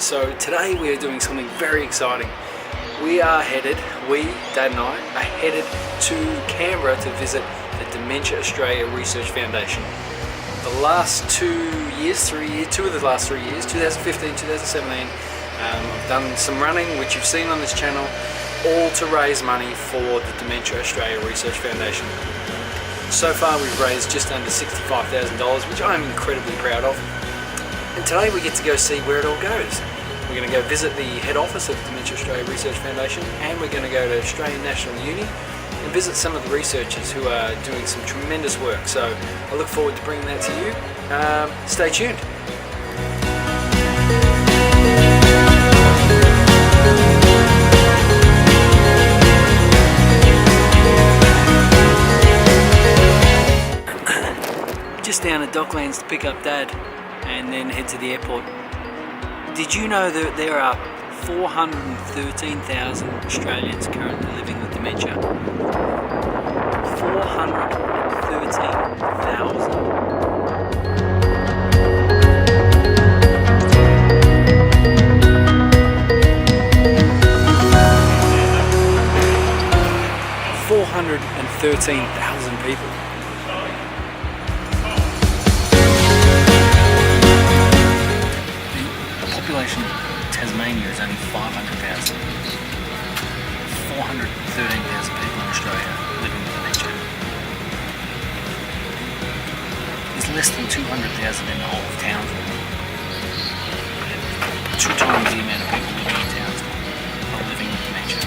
So today we are doing something very exciting. Dad and I, are headed to Canberra to visit the Dementia Australia Research Foundation. The last 2 of the last 3 years, 2015, 2017, I've done some running, which you've seen on this channel, all to raise money for the Dementia Australia Research Foundation. So far we've raised just under $65,000, which I'm incredibly proud of. And today we get to go see where it all goes. We're going to go visit the head office of the Dementia Australia Research Foundation, and we're going to go to Australian National Uni and visit some of the researchers who are doing some tremendous work. So I look forward to bringing that to you. Stay tuned. Just down at Docklands to pick up Dad and then head to the airport. Did you know that there are 413,000 Australians currently living with dementia? 413,000. people. The population of Tasmania is only 500,000. 413,000 people in Australia living with dementia. There's less than 200,000 in the whole of Townsville. 2 times the amount of people living in Townsville are living with dementia.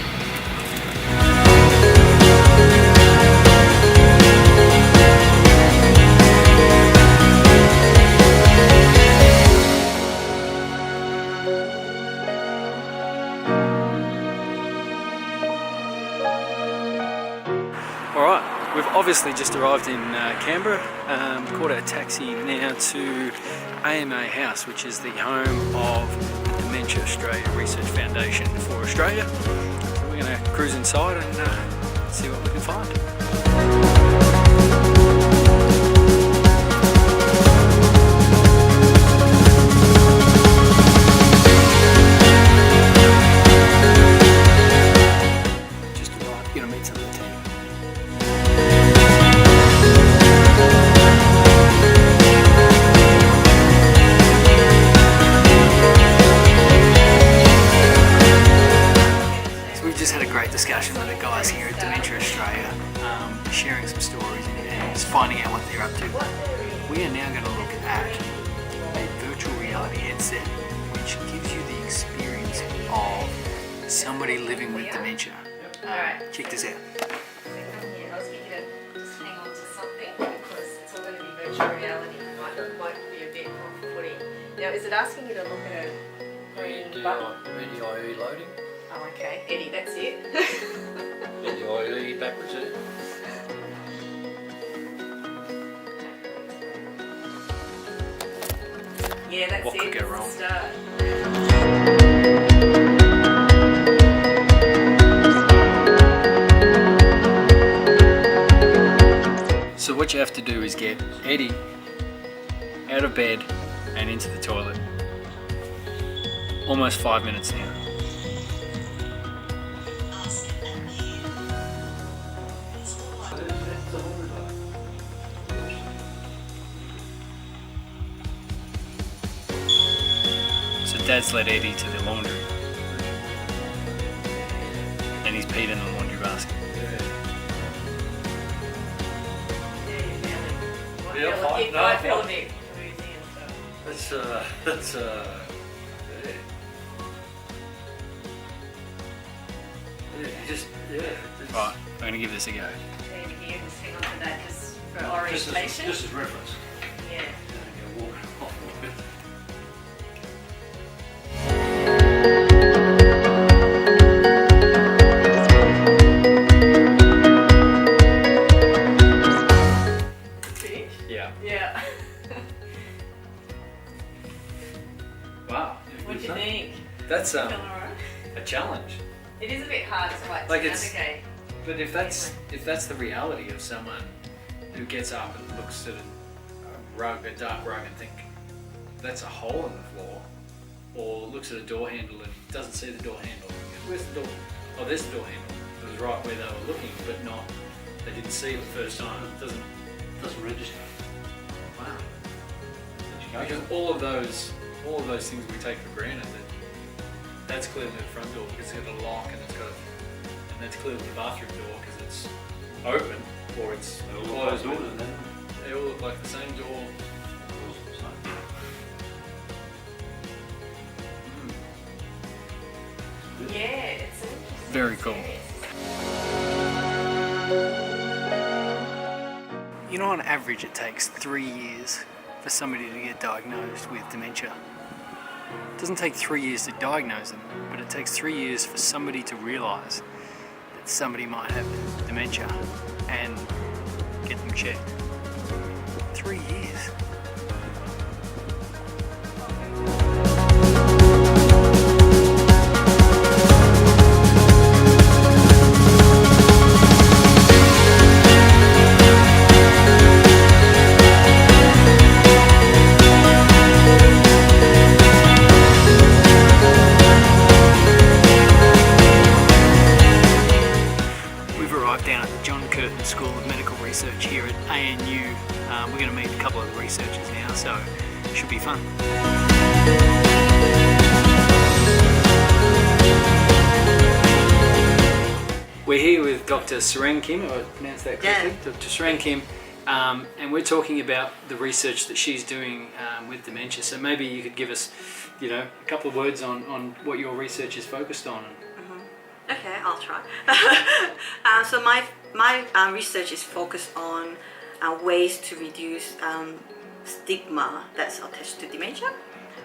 Alright, we've obviously just arrived in Canberra, caught our taxi now to AMA House, which is the home of the Dementia Australia Research Foundation for Australia. So we're going to cruise inside and see what we can find. Discussion with the guys here at Dementia Australia, sharing some stories and just finding out what they're up to. We are now going to look at a virtual reality headset which gives you the experience of somebody living with dementia. Check this out. I was thinking of just hang on to something because it's all going to be virtual reality. It might be a bit off-putting. Now, is it asking you to look at a green button? NDIE loading. Oh, okay. Eddie, that's it. NDIE backwards, eh? Yeah, that's What it. could go wrong? Start. So what you have to do is get Eddie out of bed and into the toilet. Almost 5 minutes now. So Dad's led Eddie to the laundry and he's peed in the laundry basket. Yeah, fine. It No, might feel a fine. bit woozy and stuff. That's Right, I'm going to give this a go. There we go. Just hang on to that just for orientation. Just as reference. Yeah. Walk off a little bit. Finished? Yeah. Yeah. Wow. What do you think? That's Feeling alright? a challenge. It is a bit hard to Like it's- navigate. But if that's the reality of someone who gets up and looks at a dark rug and think that's a hole in the floor, or looks at a door handle and doesn't see the door handle. Where's the door? Oh, there's the door handle. It was right where they were looking, but not. They didn't see it the first time. It Doesn't register. Wow. Education. Because all of those things we take for granted. That's clearly the front door because it's got a lock and and that's clearly the bathroom door because it's open or it's They all closed. look like doors, then. They all look like the same door. Doors are the same. Yeah, it's an interesting Very cool. You know, on average, it takes 3 years for somebody to get diagnosed with dementia. It doesn't take 3 years to diagnose them, but it takes 3 years for somebody to realise that somebody might have dementia and get them checked. 3 years. School of Medical Research here at ANU. We're going to meet a couple of the researchers now, so it should be fun. We're here with Dr Sarang Kim, if I pronounced that correctly. Yeah. Dr Sarang Kim, and we're talking about the research that she's doing with dementia. So maybe you could give us, a couple of words on what your research is focused on. Okay, I'll try. So my research is focused on ways to reduce stigma that's attached to dementia.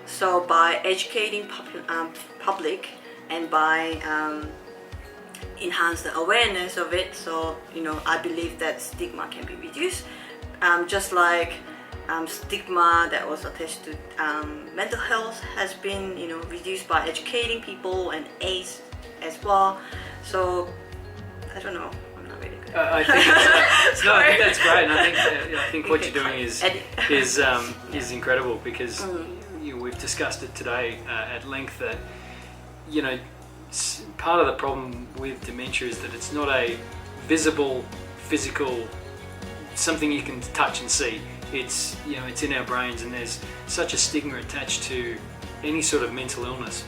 So by educating public and by enhance the awareness of it, so I believe that stigma can be reduced. Just like stigma that was attached to mental health has been reduced by educating people and AIDS as well. So I don't know. I'm not really good. I think I think that's great, and I think what you're doing is incredible because we've discussed it today at length that part of the problem with dementia is that it's not a visible, physical something you can touch and see. It's it's in our brains, and there's such a stigma attached to any sort of mental illness.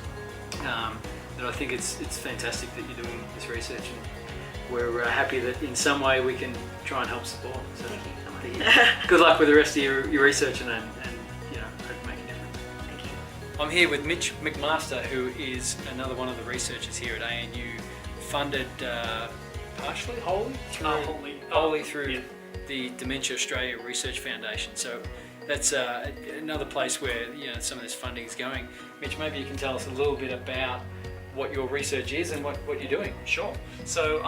That I think it's fantastic that you're doing this research, and we're happy that in some way we can try and help support. So Thank you so much. good luck with the rest of your research, and hope to make a difference. Thank you. I'm here with Mitch McMaster, who is another one of the researchers here at ANU, funded partially, wholly through the Dementia Australia Research Foundation. So that's another place where some of this funding is going. Mitch, maybe you can tell us a little bit about what your research is and what you're doing. Sure. So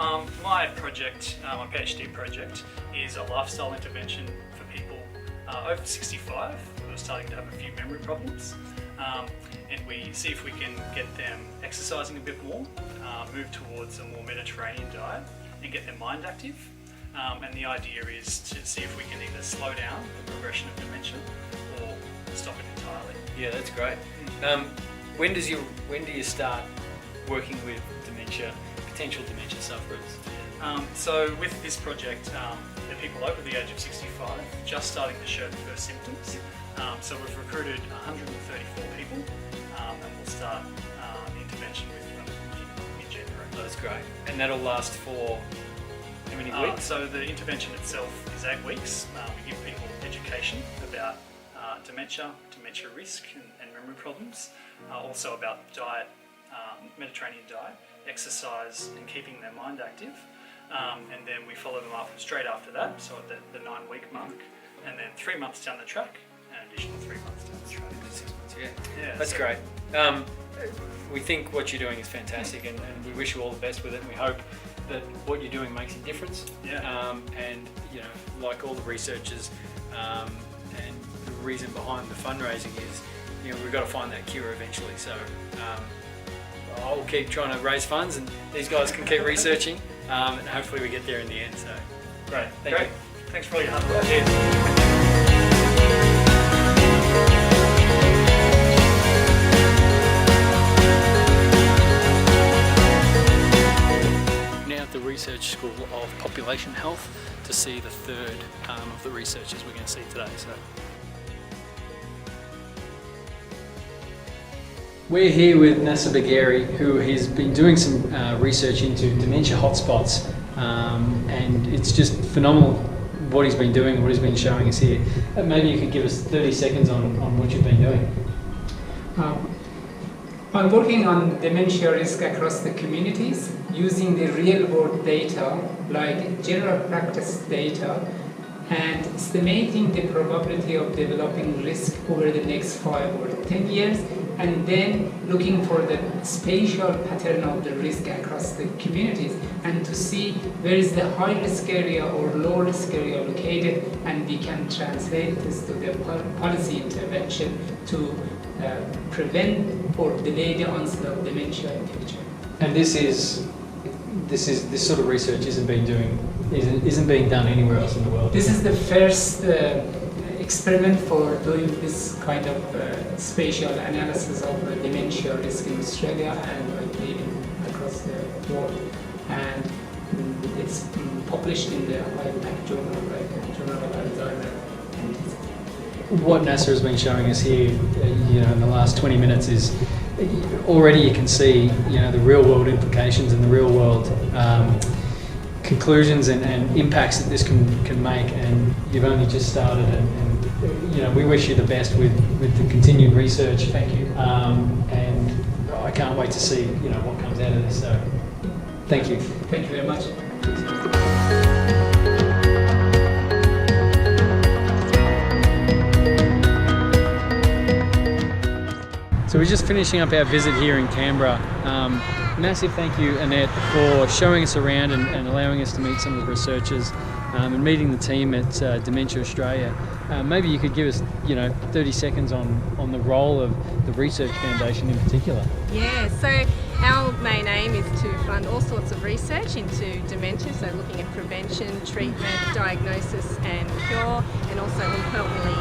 my project, my PhD project, is a lifestyle intervention for people over 65 who are starting to have a few memory problems. And we see if we can get them exercising a bit more, move towards a more Mediterranean diet, and get their mind active. And the idea is to see if we can either slow down the progression of dementia or stop it entirely. Yeah, that's great. When do you start working with potential dementia sufferers? So with this project, the people over the age of 65 just starting to show the first symptoms. So we've recruited 134 people, and we'll start the intervention with them in January. Oh, that's great. And that'll last for how many weeks? So the intervention itself is 8 weeks. We give people education about dementia risk and memory problems, also about diet, Mediterranean diet, exercise and keeping their mind active, and then we follow them up straight after that, so at the 9-week mark, and then 3 months down the track, an additional 3 months down the track. 6 months, yeah. Yeah, That's so- great. We think what you're doing is fantastic, and we wish you all the best with it, and we hope that what you're doing makes a difference. Yeah. And like all the researchers, and the reason behind the fundraising is we've got to find that cure eventually. So I'll keep trying to raise funds, and these guys can keep researching, and hopefully we get there in the end. So Great. Thank you. Thanks for all your hard work. Cheers. see the third of the researchers we're going to see today. So. We're here with Nasser who has been doing some research into dementia hotspots, and it's just phenomenal what he's been doing, what he's been showing us here. Maybe you could give us 30 seconds on what you've been doing. I'm working on dementia risk across the communities using the real world data like general practice data and estimating the probability of developing risk over the next 5 or 10 years, and then looking for the spatial pattern of the risk across the communities and to see where is the high risk area or low risk area located, and we can translate this to the policy intervention to prevent or delay the onset of dementia in the future. And this sort of research isn't being done anywhere else in the world. This is the first experiment for doing this kind of spatial analysis of dementia risk in Australia and I believe across the world. And it's published in the high-impact journal, like Journal of Alzheimer's. What Nasser has been showing us here, in the last 20 minutes is already you can see, the real-world implications and the real-world conclusions and impacts that this can make. And you've only just started, and we wish you the best with the continued research. Thank you. And I can't wait to see what comes out of this. So, thank you. Thank you very much. So we're just finishing up our visit here in Canberra. Massive thank you, Annette, for showing us around and allowing us to meet some of the researchers and meeting the team at Dementia Australia. Maybe you could give us, 30 seconds on the role of the Research Foundation in particular. Yeah, so our main aim is to fund all sorts of research into dementia, so looking at prevention, treatment, diagnosis and cure, and also importantly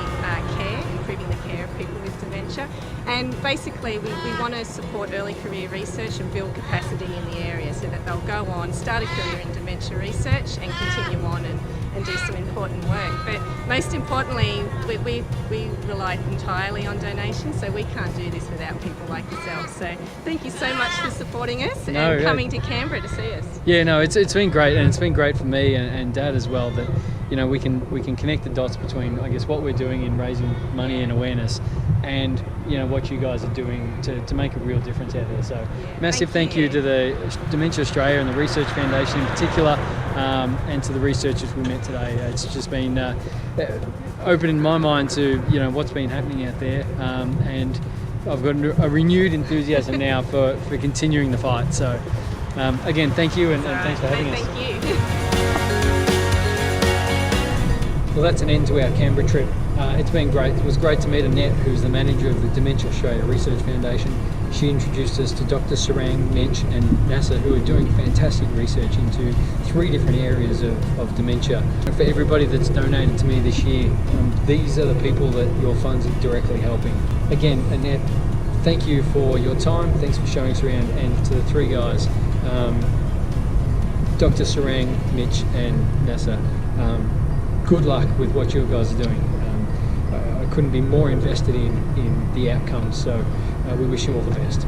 care, improving the care of people with dementia. And basically we want to support early career research and build capacity in the area so that they'll go on, start a career in dementia research and continue on and do some important work. But most importantly, we rely entirely on donations, so we can't do this without people like yourself. So thank you so much for supporting us and coming to Canberra to see us. Yeah, no, it's been great, and it's been great for me and Dad as well that we can connect the dots between, I guess, what we're doing in raising money and awareness and what you guys are doing to make a real difference out there. So massive thank you to the Dementia Australia and the Research Foundation in particular, and to the researchers we met today. It's just been opening my mind to what's been happening out there, and I've got a renewed enthusiasm now for continuing the fight. So again, thank you and thanks for having us. Thank you. Well, that's an end to our Canberra trip. It's been great. It was great to meet Annette, who's the manager of the Dementia Australia Research Foundation. She introduced us to Dr Sarang, Mensch and Nasser, who are doing fantastic research into 3 different areas of dementia. And for everybody that's donated to me this year, these are the people that your funds are directly helping. Again, Annette, thank you for your time. Thanks for showing us around. And to the 3 guys, Dr Sarang, Mitch and Nasser, good luck with what you guys are doing. I couldn't be more invested in the outcomes, so we wish you all the best.